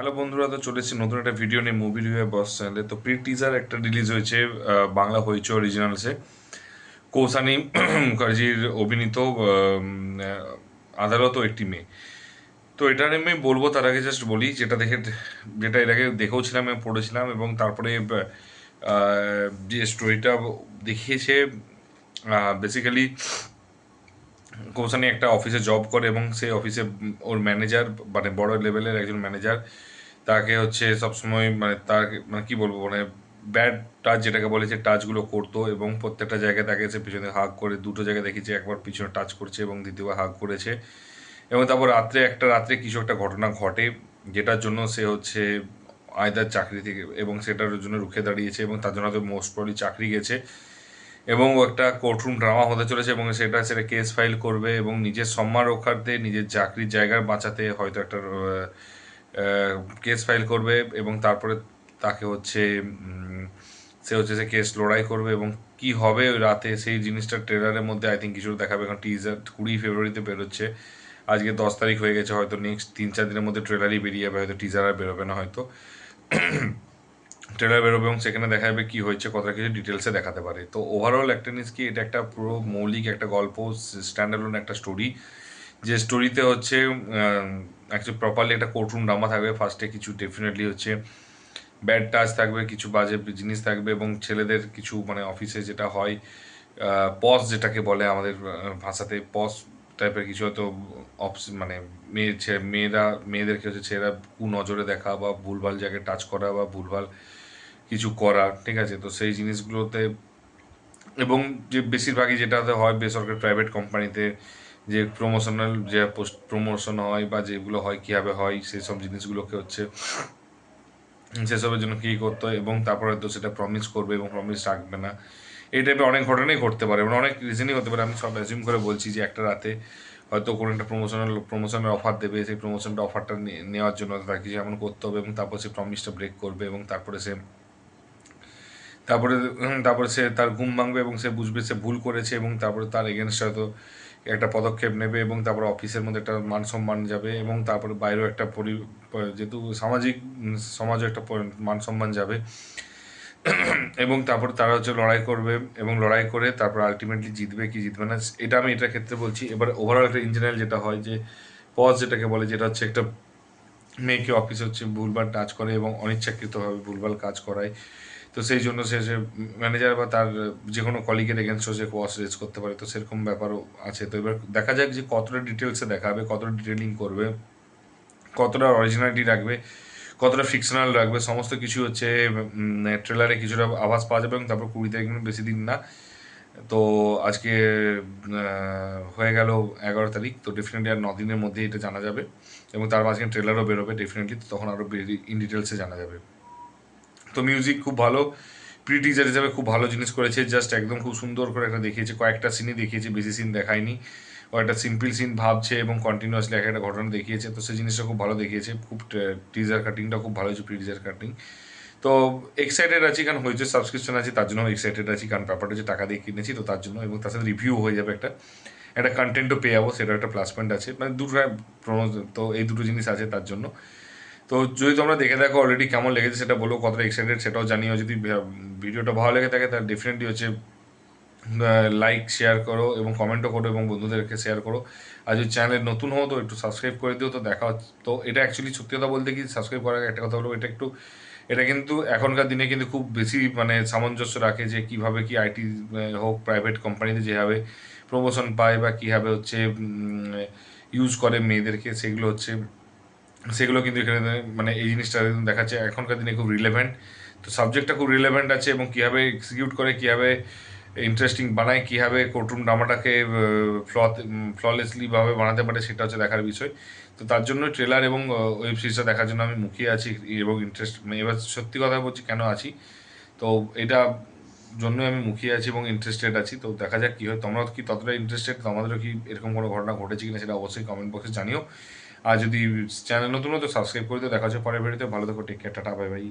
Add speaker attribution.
Speaker 1: Hello বন্ধুরা, তো চলে এসেছি নতুন একটা ভিডিও নিয়ে মুভি রিভিউ বস চ্যানেলে। তো প্রি টিজার একটা রিলিজ হয়েছে বাংলা হইচই অরিজিনালসে, কৌসানি মুখার্জির অভিনীত আদালত ও একটি মেয়ে। তো এটা নিয়ে আমি বলবো তার আগে জাস্ট বলি, যেটা এর আগে দেখেও ছিলাম, আমি পড়েছিলাম, এবং তারপরে যে স্টোরিটা দেখিয়েছে, বেসিক্যালি কৌসানি একটা অফিসে জব করে এবং সেই অফিসে ওর ম্যানেজার, মানে বড় লেভেলের একজন ম্যানেজার, তাকে হচ্ছে সবসময়, মানে তার, মানে কি বলবো, মানে ব্যাড টাচ যেটাকে বলে, যে টাচগুলো করতো, এবং প্রত্যেকটা জায়গায় তাকে এসে পিছনে হাগ করে, দুটো জায়গায় দেখেছি, একবার পিছনে টাচ করছে এবং দ্বিতীয়বার হাগ করেছে। এবং তারপর একটা রাত্রে কিছু একটা ঘটনা ঘটে, যেটার জন্য সে হচ্ছে আয়দার চাকরি থেকে, এবং সেটার জন্য রুখে দাঁড়িয়েছে, এবং তার জন্য হয়তো মোস্ট প্রবলি চাকরি গেছে, এবং ও একটা কোর্টরুম ড্রামা হতে চলেছে, এবং সেটা কেস ফাইল করবে, এবং নিজের সম্মান রক্ষার্থে, নিজের চাকরির জায়গা বাঁচাতে হয়তো একটা কেস ফাইল করবে, এবং তারপরে তাকে হচ্ছে সে কেস লড়াই করবে, এবং কি হবে ওই রাতে সেই জিনিসটা ট্রেলারের মধ্যে আই থিঙ্ক কিছু দেখাবে। এখন টিজার 20 ফেব্রুয়ারিতে বেরোচ্ছে, আজকে 10 তারিখ হয়ে গেছে, হয়তো নেক্সট 3-4 দিনের মধ্যে ট্রেলারই বেরিয়ে যাবে, হয়তো টিজার আর বেরোবে না, হয়তো ট্রেলার বেরোবে, এবং সেখানে দেখা যাবে কী হয়েছে, কতটা কিছু ডিটেলসে দেখাতে পারে। তো ওভারঅল একটা জিনিস কি, এটা একটা পুরো মৌলিক একটা গল্প, স্ট্যান্ডার্লোন একটা স্টোরি, যে স্টোরিতে হচ্ছে অ্যাকচুয়ালি প্রপারলি একটা কোর্টরুম ড্রামা থাকবে। ফার্স্টে কিছু ডেফিনেটলি হচ্ছে ব্যাড টাচ থাকবে, কিছু বাজে জিনিস থাকবে, এবং ছেলেদের কিছু, মানে অফিসে যেটা হয়, পস যেটাকে বলে আমাদের ভাষাতে, পস টাইপের কিছু হয়তো মানে মেয়েদেরকে হচ্ছে ছেলেরা নজরে দেখা, বা ভুলভাল জায়গায় টাচ করা, বা ভুলভাল কিছু করা, ঠিক আছে? তো সেই জিনিসগুলোতে, এবং যে বেশিরভাগই যেটাতে হয় বেসরকারি প্রাইভেট কোম্পানিতে, যে প্রমোশনাল যে পোস্ট প্রমোশন হয়, বা যেগুলো হয় কীভাবে হয়, সেসব জিনিসগুলোকে হচ্ছে সেসবের জন্য কী করতে হয়, এবং তারপরে তো সেটা প্রমিস করবে এবং প্রমিস রাখবে না। এই টাইপের অনেক ঘটনাই ঘটতে পারে, এবং অনেক রিজনই হতে পারে। আমি সব অ্যাজিউম করে বলছি যে একটা রাতে হয়তো কোনো একটা প্রমোশনের অফার দেবে, সেই প্রমোশনটা অফারটা নেওয়ার জন্য তার কিছু এমন করতে হবে, এবং তারপর সে প্রমিসটা ব্রেক করবে, এবং তারপরে সে তার ঘুম ভাঙবে, এবং সে বুঝবে সে ভুল করেছে, এবং তারপরে তার এগেনস্টে হয়তো একটা পদক্ষেপ নেবে, এবং তারপরে অফিসের মধ্যে একটা মান সম্মান যাবে, এবং তারপরে বাইরেও একটা যেহেতু সমাজও একটা মান সম্মান যাবে, এবং তারপর তারা হচ্ছে লড়াই করবে, এবং লড়াই করে তারপর আলটিমেটলি জিতবে কি জিতবে না, এটার ক্ষেত্রে বলছি। এবার ওভারঅল একটা ইন জেনারেল যেটা হয়, যে পজ যেটাকে বলে, যেটা হচ্ছে একটা মেয়েকে অফিসে হচ্ছে ভুলভাল টাচ করে এবং অনিচ্ছাকৃতভাবে ভুলভাল কাজ করায়, তো সেই জন্য সে ম্যানেজার বা তার যে কোনো কলিগের এগেনস্টও সে ওয়াশ রেজ করতে পারে। তো সেরকম ব্যাপারও আছে। তো এবার দেখা যাক যে কতটা ডিটেলসে দেখাবে, কতটা ডিটেলিং করবে, কতটা অরিজিনালিটি রাখবে, কতটা ফিকশনাল রাখবে, সমস্ত কিছু হচ্ছে ট্রেলারে কিছুটা আভাস পাওয়া যাবে। এবং তারপর 20 তারিখ, বেশি দিন না। তো আজকে হয়ে গেল 11 তারিখ, তো ডেফিনেটলি আর 9 দিনের মধ্যে এটা জানা যাবে, এবং তার মাঝখানে ট্রেলারও বেরোবে ডেফিনেটলি, তো তখন আরও ইন ডিটেলসে জানা যাবে। তো মিউজিক খুব ভালো, প্রি টিজার হিসাবে খুব ভালো জিনিস করেছে, জাস্ট একদম খুব সুন্দর করে একটা দেখিয়েছে, কয়েকটা সিনই দেখিয়েছে, বেশি সিন দেখায়নি, ও একটা সিম্পল সিন ভাবছে এবং কন্টিনিউয়াসলি এক একটা ঘটনা দেখিয়েছে। তো সেই জিনিসটা খুব ভালো দেখিয়েছে, খুব টিজার কাটিংটা খুব ভালো হয়েছে, প্রি টিজার কাটিং। তো এক্সাইটেড আছি, কারণ হয়েছে সাবস্ক্রিপশন আছে, তার জন্য এক্সাইটেড আছি, কারণ ব্যাপারটা হচ্ছে টাকা দিয়ে কিনেছি, তো তার জন্য, এবং তার সাথে রিভিউ হয়ে যাবে, একটা একটা কন্টেন্টও পেয়ে যাবো, সেটা একটা প্লাস পয়েন্ট আছে, মানে দুটো তো এই দুটো জিনিস আছে তার জন্য। তো যদি তোমরা দেখে দেখো অলরেডি, কেমন লেগেছে সেটা বলো, কতটা এক্সাইটেড সেটাও জানিও। যদি ভিডিওটা ভালো লেগে থাকে তাহলে ডেফিনেটলি হচ্ছে লাইক শেয়ার করো, এবং কমেন্টও করো, এবং বন্ধুদেরকে শেয়ার করো। আর যদি চ্যানেলে নতুন হও তো একটু সাবস্ক্রাইব করে দিও। তো দেখা হচ্ছে, তো এটা অ্যাকচুয়ালি সত্যি কথা বলতে কি, সাবস্ক্রাইব করার আগে একটা কথা বলবো, এটা কিন্তু এখনকার দিনে কিন্তু খুব বেশি মানে সামঞ্জস্য রাখে, যে কীভাবে কি আইটি হোক, প্রাইভেট কোম্পানিতে যেভাবে প্রমোশন পায়, বা কীভাবে হচ্ছে ইউজ করে মেয়েদেরকে, সেগুলো কিন্তু এখানে, মানে এই জিনিসটা দেখাচ্ছে এখনকার দিনে খুব রিলেভেন্ট। তো সাবজেক্টটা খুব রিলেভেন্ট আছে, এবং কীভাবে এক্সিকিউট করে, কীভাবে ইন্টারেস্টিং বানায়, কীভাবে কোর্টরুম ড্রামাটাকে ফ্ললেসলিভাবে বানাতে পারে, সেটা হচ্ছে দেখার বিষয়। তো তার জন্য ট্রেলার এবং ওয়েব সিরিজটা দেখার জন্য আমি মুখিয়ে আছি, এবং ইন্টারেস্ট, এবার সত্যি কথা বলছি কেন আছি, তো এটা জন্যই আমি মুখিয়ে আছি এবং ইন্টারেস্টেড আছি। তো দেখা যাক কী হয়, তোমরাও কি ততটা ইন্টারেস্টেড, তোমাদেরও কি এরকম কোনো ঘটনা ঘটেছে কিনা সেটা অবশ্যই কমেন্ট বক্সে জানিও। আর যদি চ্যানেল নতুন হতো সাবস্ক্রাইব করে দিও। দেখা হচ্ছে পরের ভিডিওতে, ভালো থেকো, take care, tata, bye by.